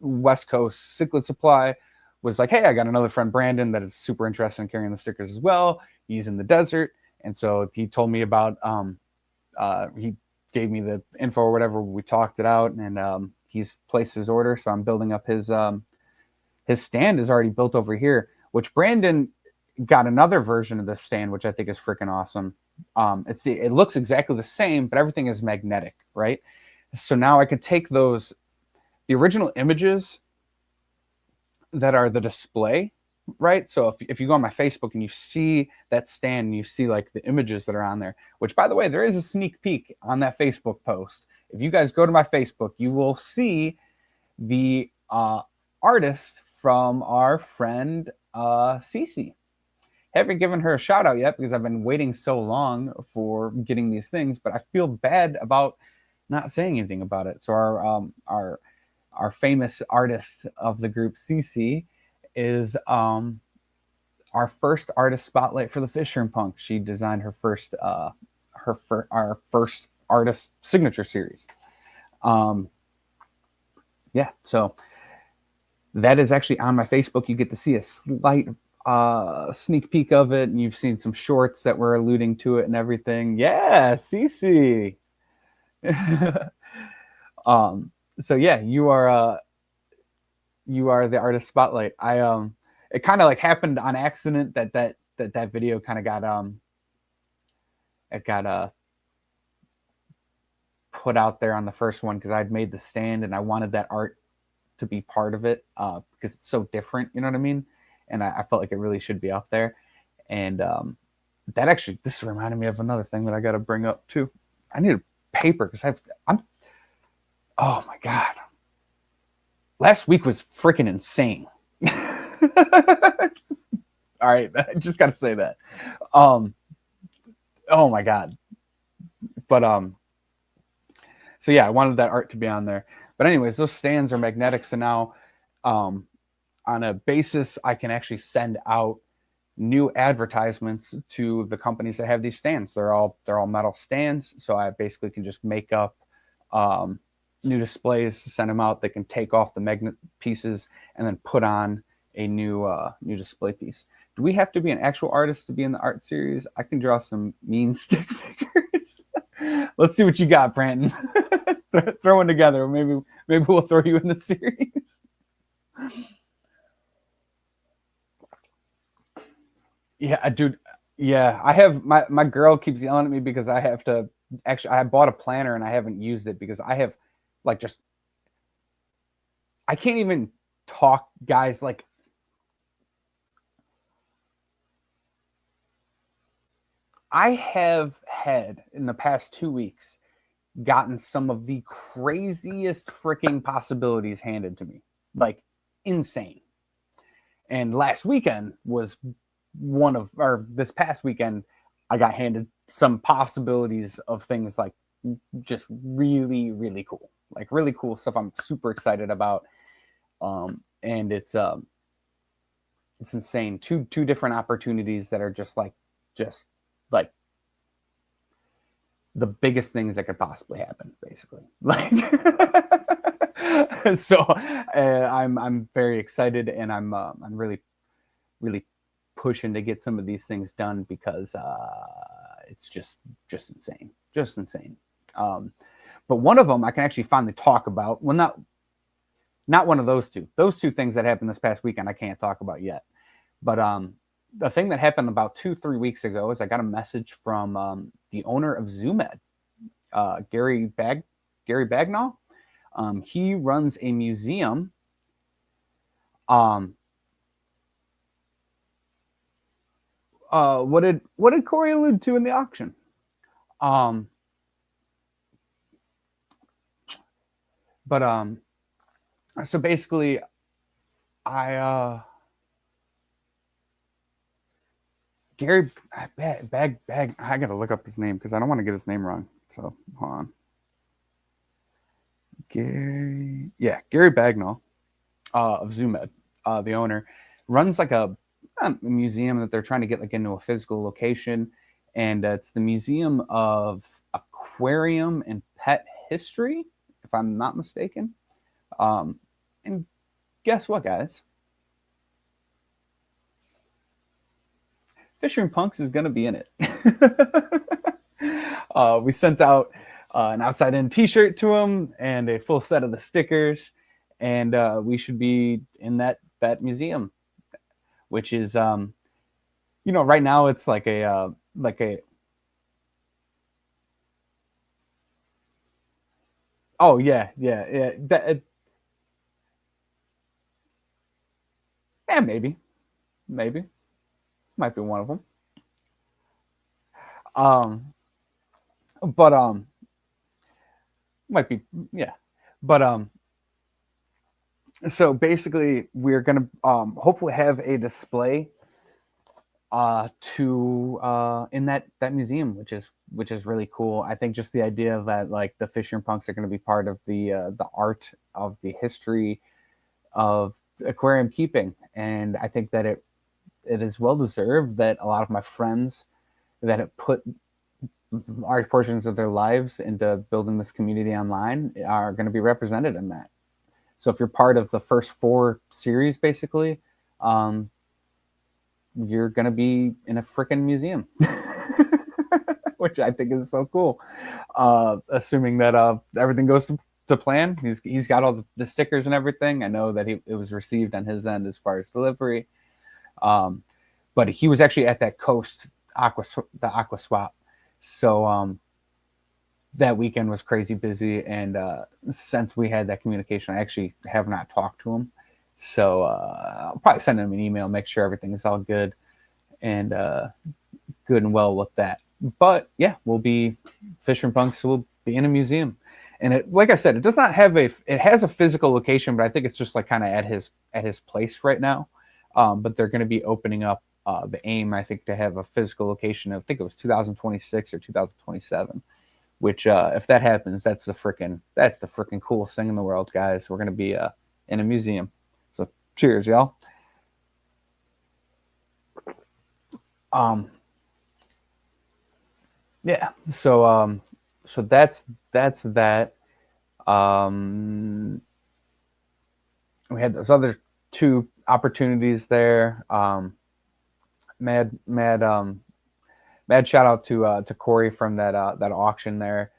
West Coast Cichlid Supply was like, hey, I got another friend Brandon that is super interested in carrying the stickers as well. He's in the desert, and so he told me about. He gave me the info or whatever. We talked it out, and he's placed his order. So I'm building up his stand is already built over here, which Brandon got another version of the stand, which I think is freaking awesome. It looks exactly the same, but everything is magnetic, right? So now I could take the original images that are the display, right? So if you go on my Facebook and you see that stand and you see like the images that are on there, which by the way, there is a sneak peek on that Facebook post. If you guys go to my Facebook, you will see the artist from our friend Cece. Haven't given her a shout out yet because I've been waiting so long for getting these things, but I feel bad about not saying anything about it. So our famous artist of the group, Cece, is our first artist spotlight for the Fishroom Punks. She designed our first artist signature series. Yeah, so that is actually on my Facebook. You get to see a slight sneak peek of it, and you've seen some shorts that were alluding to it and everything. Yeah, Cece. So yeah, you are the artist spotlight. It kind of like happened on accident that video kind of got put out there on the first one because I'd made the stand and I wanted that art to be part of it because it's so different, you know what I mean? And I felt like it really should be up there. And that actually, this reminded me of another thing that I got to bring up too. I need a paper because oh my God. Last week was freaking insane. All right, I just got to say that. Oh my God. But so yeah, I wanted that art to be on there. But anyways, those stands are magnetic, so now on a basis, I can actually send out new advertisements to the companies that have these stands. They're all metal stands, so I basically can just make up new displays, send them out. They can take off the magnet pieces and then put on a new display piece. Do we have to be an actual artist to be in the art series? I can draw some mean stick figures. Let's see what you got, Brandon. Throw one together. Maybe we'll throw you in the series. Yeah, dude. Yeah, I have my girl keeps yelling at me because I have to actually. I bought a planner and I haven't used it because I have like just I can't even talk, guys. Like I have had in the past 2 weeks gotten some of the craziest freaking possibilities handed to me, like insane. And last weekend was this past weekend, I got handed some possibilities of things like just really, really cool, like really cool stuff. I'm super excited about. And it's insane. Two different opportunities that are just like the biggest things that could possibly happen, basically. Like, so I'm very excited, and I'm really, really pushing to get some of these things done because it's just insane, just insane. But one of them I can actually finally talk about. Well, not one of those two. Those two things that happened this past weekend I can't talk about yet. But the thing that happened about 2-3 weeks ago is I got a message from the owner of ZoomEd, Gary Bagnall. He runs a museum. What did Corey allude to in the auction? So basically, Gary Bag. I gotta look up his name because I don't want to get his name wrong. So hold on. Gary Bagnall of ZoomEd, the owner, runs like a museum that they're trying to get like into a physical location, and it's the Museum of Aquarium and Pet History, if I'm not mistaken. And guess what, guys? Fishroom Punks is going to be in it. We sent out an outside-in T-shirt to him and a full set of the stickers, and we should be in that museum, which is, right now it's like a oh yeah. That, yeah, maybe might be one of them. But might be, yeah. But so basically we're gonna hopefully have a display in that museum, which is really cool. I think just the idea that like the Fishroom Punks are going to be part of the art of the history of aquarium keeping, and I think that it is well deserved that a lot of my friends that have put large portions of their lives into building this community online are going to be represented in that. So if you're part of the first 4 series, basically, you're going to be in a freaking museum, which I think is so cool. Assuming that everything goes to plan. He's got all the stickers and everything. I know that it was received on his end as far as delivery. But he was actually at that Coast the Aqua Swap. So that weekend was crazy busy, and since we had that communication, I actually have not talked to him. So I'll probably send him an email, make sure everything is all good and good and well with that. But yeah, we'll be Fishroom Punks will be in a museum, and it, like I said, it does not have it has a physical location, but I think it's just like kind of at his place right now. But they're going to be opening up the aim, I think, to have a physical location. I think it was 2026 or 2027. Which, if that happens, that's the freaking coolest thing in the world, guys. We're gonna be in a museum. So, cheers, y'all. Um, yeah. So that's that. Um, we had those other two opportunities there. Mad, mad, mad shout out to Corey from that auction there.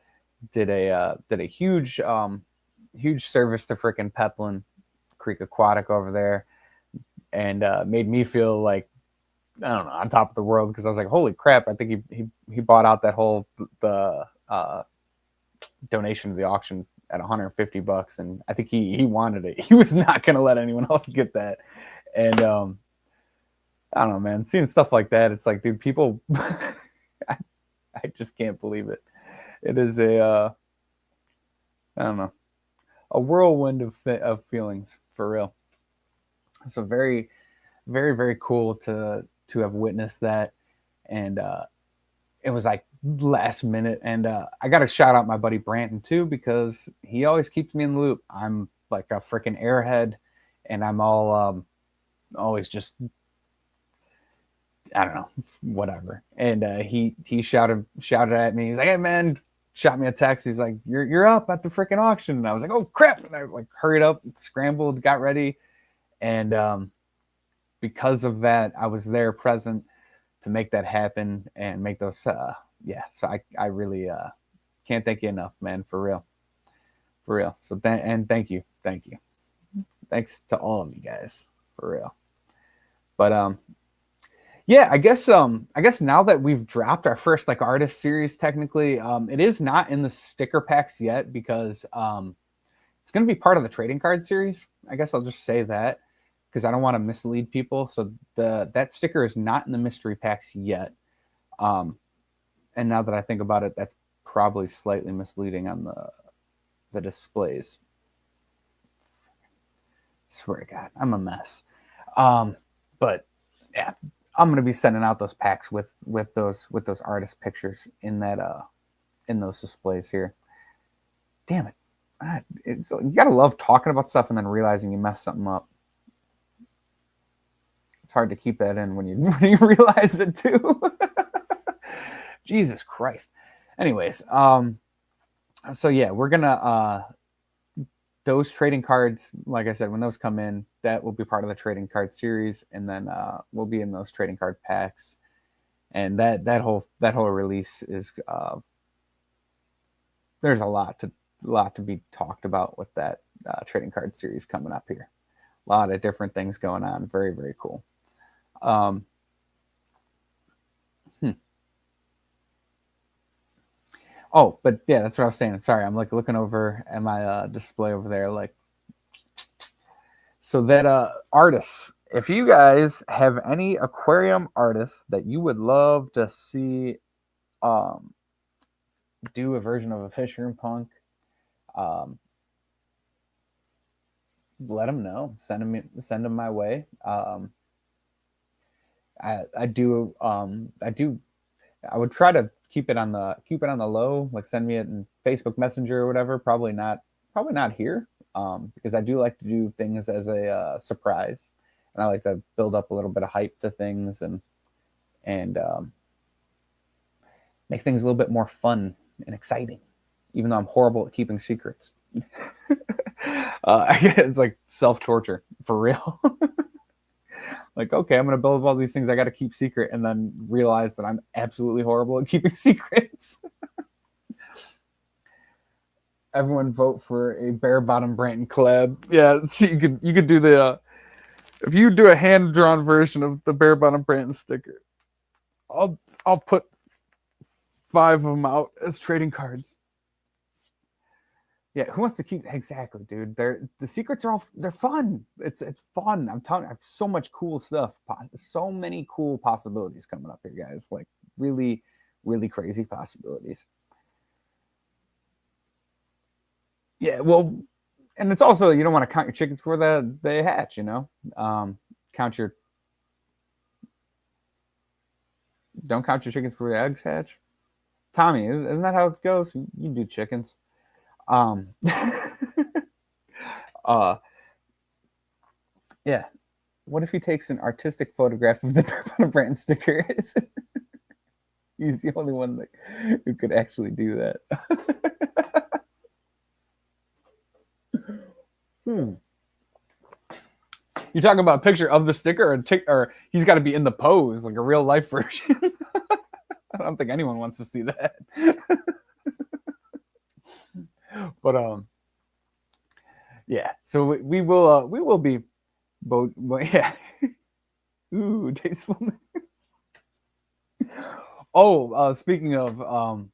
Did a huge service to frickin' Peplin Creek Aquatic over there, and made me feel like, I don't know, on top of the world, because I was like, holy crap! I think he bought out that whole the donation to the auction at $150, and I think he wanted it. He was not going to let anyone else get that, and I don't know, man. Seeing stuff like that, it's like, dude, people, I just can't believe it. It is I don't know, a whirlwind of feelings, for real. So very, very, very cool to have witnessed that, and it was like last minute. And I got to shout out my buddy Branton too, because he always keeps me in the loop. I'm like a freaking airhead, and I'm all always just, I don't know, whatever. And he shouted at me. He's like, "Hey man," shot me a text. He's like, "You're up at the freaking auction." And I was like, "Oh crap!" And I like hurried up, scrambled, got ready, and because of that, I was there present to make that happen and make those. Yeah, so I really can't thank you enough, man, for real, for real. So and thank you, thanks to all of you guys, for real. But yeah, I guess now that we've dropped our first like artist series, technically, it is not in the sticker packs yet, because it's going to be part of the trading card series. I guess I'll just say that, because I don't want to mislead people. So that sticker is not in the mystery packs yet. And now that I think about it, that's probably slightly misleading on the displays. Swear to God, I'm a mess. But yeah, I'm gonna be sending out those packs with those artist pictures in that in those displays here. Damn it! You gotta love talking about stuff and then realizing you messed something up. It's hard to keep that in when you realize it too. Jesus Christ. Anyways, so yeah, we're gonna those trading cards, like I said, when those come in, that will be part of the trading card series, and then we'll be in those trading card packs, and that whole release is there's a lot to be talked about with that trading card series coming up here. A lot of different things going on. Very, very cool. Oh, but yeah, that's what I was saying. Sorry, I'm like looking over at my display over there, like, so that artists, if you guys have any aquarium artists that you would love to see do a version of a Fishroom Punk, let them know. Send them my way. I would try to keep it on the low, like send me it in Facebook Messenger or whatever. Probably not here, because I do like to do things as a surprise, and I like to build up a little bit of hype to things and make things a little bit more fun and exciting, even though I'm horrible at keeping secrets. It's like self-torture, for real. Like, okay, I'm going to build up all these things I got to keep secret, and then realize that I'm absolutely horrible at keeping secrets. Everyone vote for a bare bottom Branton collab. Yeah, so you could do the if you do a hand drawn version of the bare bottom Branton sticker, I'll put 5 of them out as trading cards. Yeah, who wants to keep exactly, dude? The secrets are they're fun. It's fun. I'm telling you, I have so much cool stuff. So many cool possibilities coming up here, guys. Like really, really crazy possibilities. Yeah, well, and it's also you don't want to count your chickens before they hatch, you know. Count your don't count your chickens before your eggs hatch. Tommy, isn't that how it goes? You do chickens. Um, uh, yeah. What if he takes an artistic photograph of the Nirvana brand sticker? He's the only one who could actually do that. You talking about a picture of the sticker, or he's got to be in the pose like a real life version? I don't think anyone wants to see that. But yeah. So we will be both. Yeah. Ooh, tastefulness. Oh, speaking of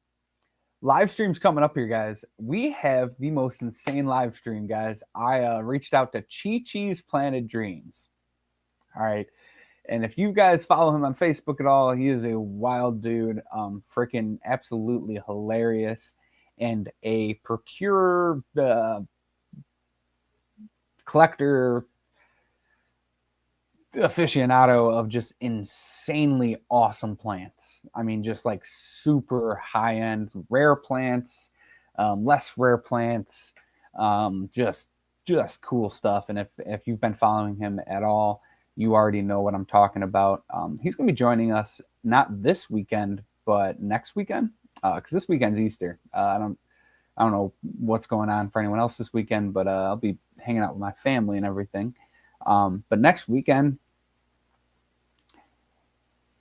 live streams coming up here, guys. We have the most insane live stream, guys. I reached out to Chi-Chi's Planet Dreams. All right. And if you guys follow him on Facebook at all, he is a wild dude, freaking absolutely hilarious, and a procurer, collector, aficionado of just insanely awesome plants. I mean, just like super high end, rare plants, less rare plants, just cool stuff. And if you've been following him at all, you already know what I'm talking about. He's going to be joining us not this weekend, but next weekend, because this weekend's Easter. I don't know what's going on for anyone else this weekend, but I'll be hanging out with my family and everything. But next weekend,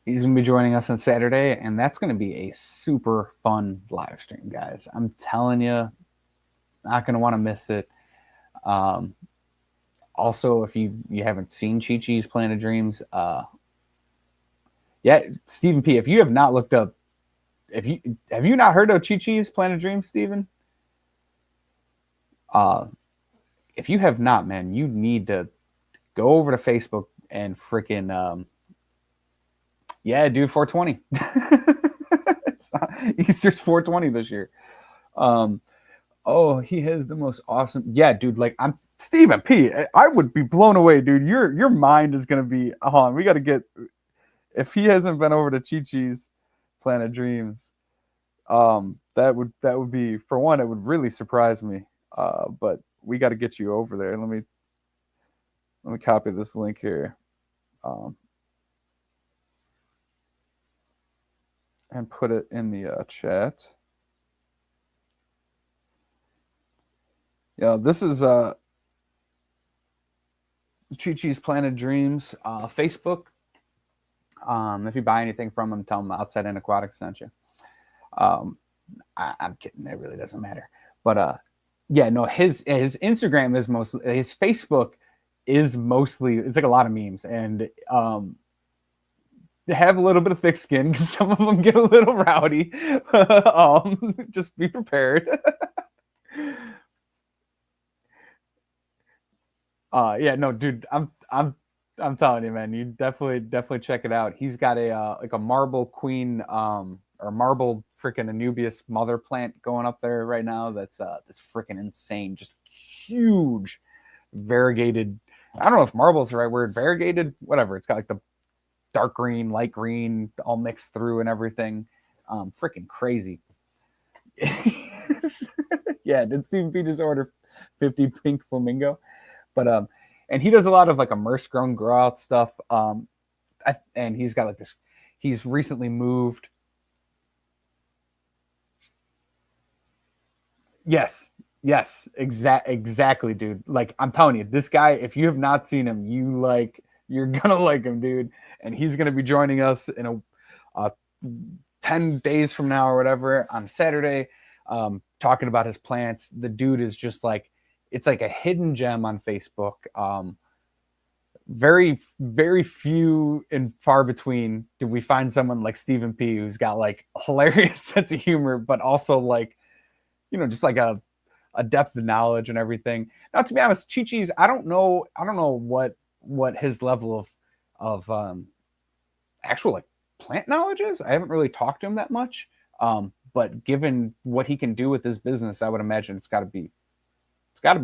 he's going to be joining us on Saturday, and that's going to be a super fun live stream, guys. I'm telling you, not going to want to miss it. Also, if you haven't seen Chi-Chi's Planet Dreams, yeah, Stephen P., if you have not looked up, have you not heard of Chi-Chi's Planet Dreams, Stephen? If you have not, man, you need to go over to Facebook and freaking yeah, dude, 420. Easter's 420 this year. Oh, he has the most awesome. Yeah, dude, like I'm Stephen P. I would be blown away, dude. Your mind is gonna be on. We gotta get if he hasn't been over to Chi-Chi's Planet Dreams. That would be, for one, it would really surprise me. But we got to get you over there. Let me copy this link here. And put it in the chat. Yeah, this is Chi-Chi's Planet Dreams Facebook. If you buy anything from them, tell them Outside and Aquatics sent you. I'm kidding. It really doesn't matter. But yeah, no, his Instagram is mostly, his Facebook is mostly, it's like a lot of memes, and they have a little bit of thick skin because some of them get a little rowdy. Just be prepared. Yeah, no, dude, I'm telling you, man, you definitely check it out. He's got a like a marble queen or marble freaking Anubias mother plant going up there right now. That's freaking insane. Just huge, variegated. I don't know if marble is the right word. Variegated, whatever. It's got like the dark green, light green, all mixed through and everything. Freaking crazy. Yeah, did Stephen P just order 50 pink flamingo? But and he does a lot of like immerse grown grow out stuff. And he's got like this. He's recently moved. Yes, exactly, dude. Like I'm telling you, this guy. If you have not seen him, you're gonna like him, dude. And he's gonna be joining us in a 10 days from now or whatever on Saturday, talking about his plants. The dude is just like, it's like a hidden gem on Facebook. Very, very few and far between do we find someone like Stephen P, who's got like a hilarious sense of humor, but also like, just like a a depth of knowledge and everything. Now, to be honest, Chi-Chi's, I don't know what his level of actual like plant knowledge is. I haven't really talked to him that much. But given what he can do with his business, I would imagine it's got to be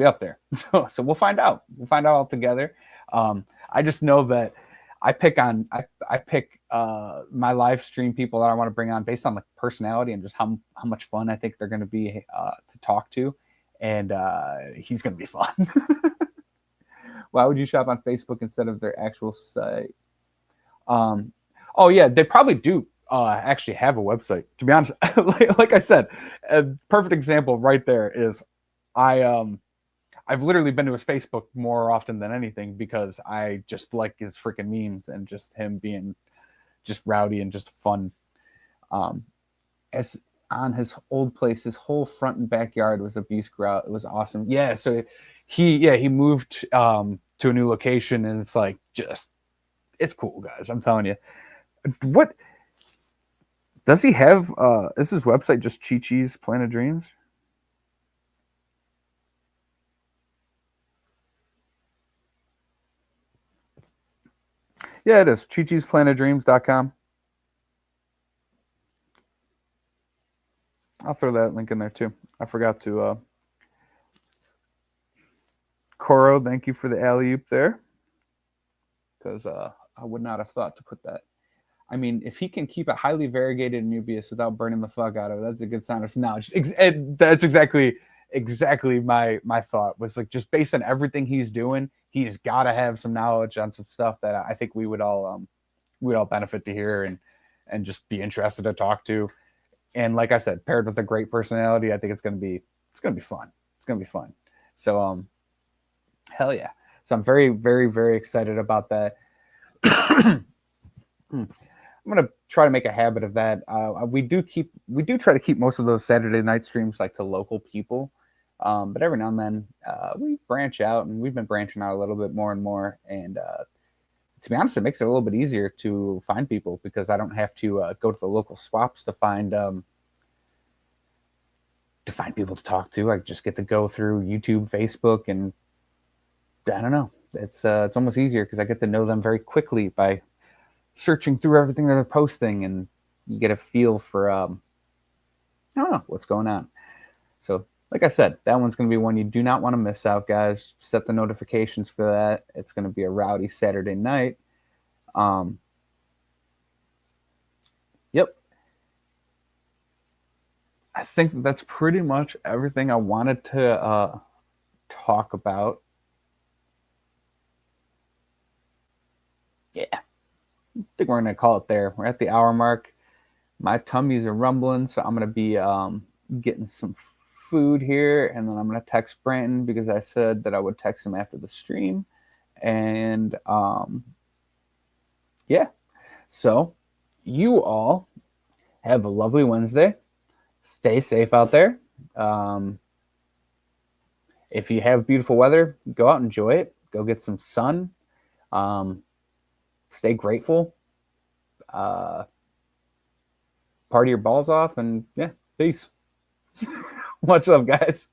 up there. So we'll find out. We'll find out all together. I just know that I pick my live stream people that I want to bring on based on like personality and just how much fun I think they're going to be to talk to, and he's going to be fun. Why would you shop on Facebook instead of their actual site? Oh yeah, they probably do actually have a website. To be honest, like I said, a perfect example right there is I've literally been to his Facebook more often than anything because I just like his freaking memes and just him being just rowdy and just fun. As on his old place, his whole front and backyard was abuse grout. It was awesome. Yeah, so he moved to a new location and it's like it's cool, guys. I'm telling you. What does he have? Is his website just Chi-Chi's Planet Dreams? Yeah, it is. ChiChi'sPlanetDreams.com. I'll throw that link in there too. I forgot to. Coro, thank you for the alley-oop there. Because I would not have thought to put that. I mean, if he can keep it highly variegated and Nubius without burning the fuck out of it, that's a good sign of some knowledge. That's exactly my thought was like just based on everything he's doing, he's got to have some knowledge on some stuff that I think we would all benefit to hear and just be interested to talk to. And like I said, paired with a great personality, I think it's gonna be fun. It's gonna be fun. So hell yeah. So I'm very, very, very excited about that. I'm gonna try to make a habit of that. We do try to keep most of those Saturday night streams like to local people, but every now and then we branch out, and we've been branching out a little bit more and more. And to be honest, it makes it a little bit easier to find people because I don't have to go to the local swaps to find people to talk to. I just get to go through YouTube, Facebook, and I don't know. It's almost easier because I get to know them very quickly by searching through everything that they're posting, and you get a feel for I don't know what's going on. So like I said, that one's going to be one you do not want to miss out, guys. Set the notifications for that. It's going to be a rowdy Saturday night. Yep. I think that's pretty much everything I wanted to talk about. Yeah. I think we're going to call it there. We're at the hour mark. My tummy's are rumbling, so I'm going to be getting some food here, and then I'm going to text Brandon because I said that I would text him after the stream. And yeah, so you all have a lovely Wednesday. Stay safe out there. If you have beautiful weather, go out and enjoy it. Go get some sun. Stay grateful. Party your balls off, and yeah, peace. Much love, guys.